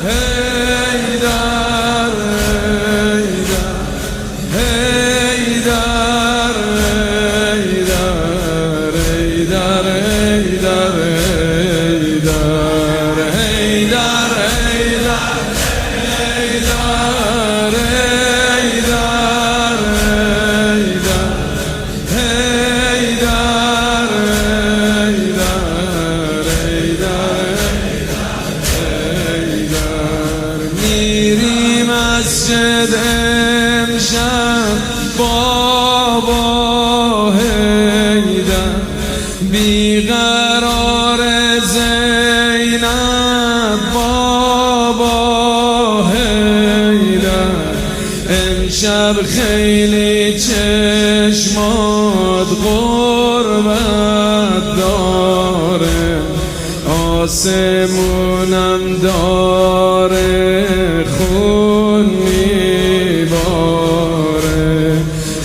هیدر هیدر هیدر هیدر هیدر هیدر مسجد امشب بابا هیدر بیقرار زینب بابا هیدر امشب خیلی چشمات غربت داره آسمونم داره خون میباره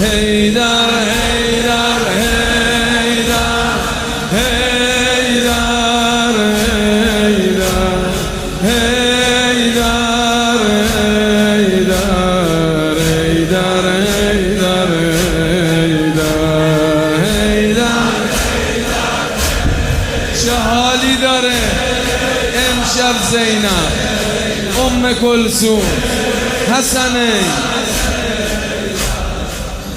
هیدر هیدر هیدر هیدر هیدر هیدر هیدر هیدر هیدر چه حالی داره امشب زینب ام کلثوم حسنین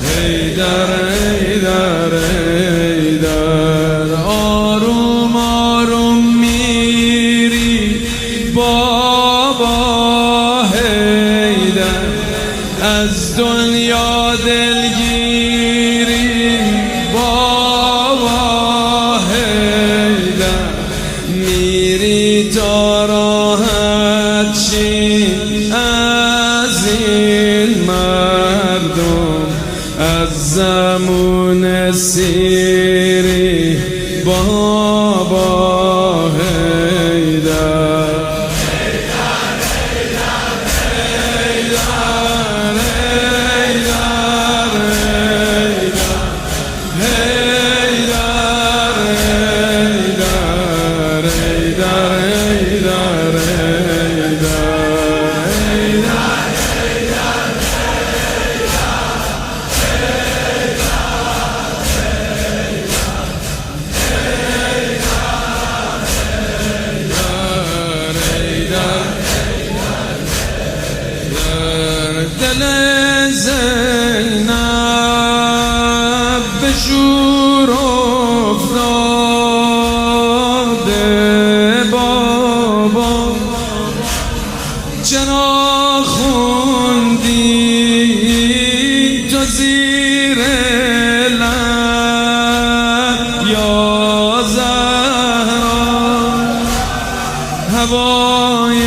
هیدر هیدر هیدر آروم آروم میری بابا هیدر از دنیا دلگیری بابا هیدر میری تا راحت شی از این مردم از زمون سیری بابا هیدر دل زینب به شور افتاده بابا چرا خوندی تو زیر لب یا زهرا هوای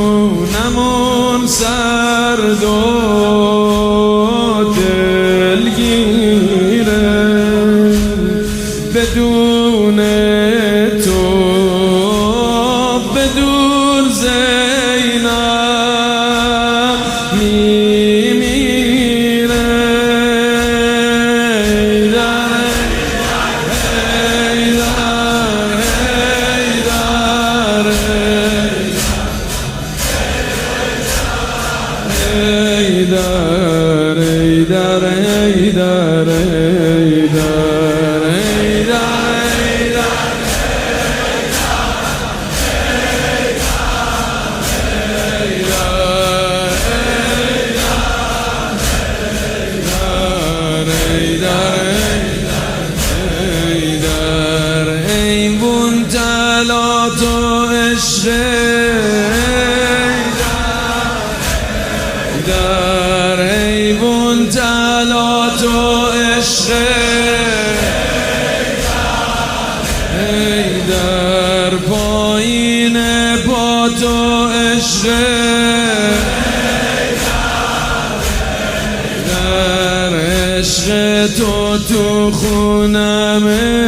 خونمون سرد و دلگیره بدون تو بدون زینب میمیره هیدر هیدر هیدر هیدر این بون تلات و عشق در حیبون تلات و عشق در پایین پات و عشق در عشق تو خونمه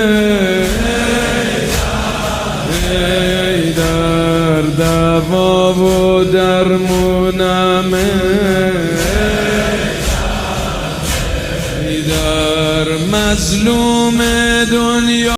در دوا و درمونمه در مظلوم دنیا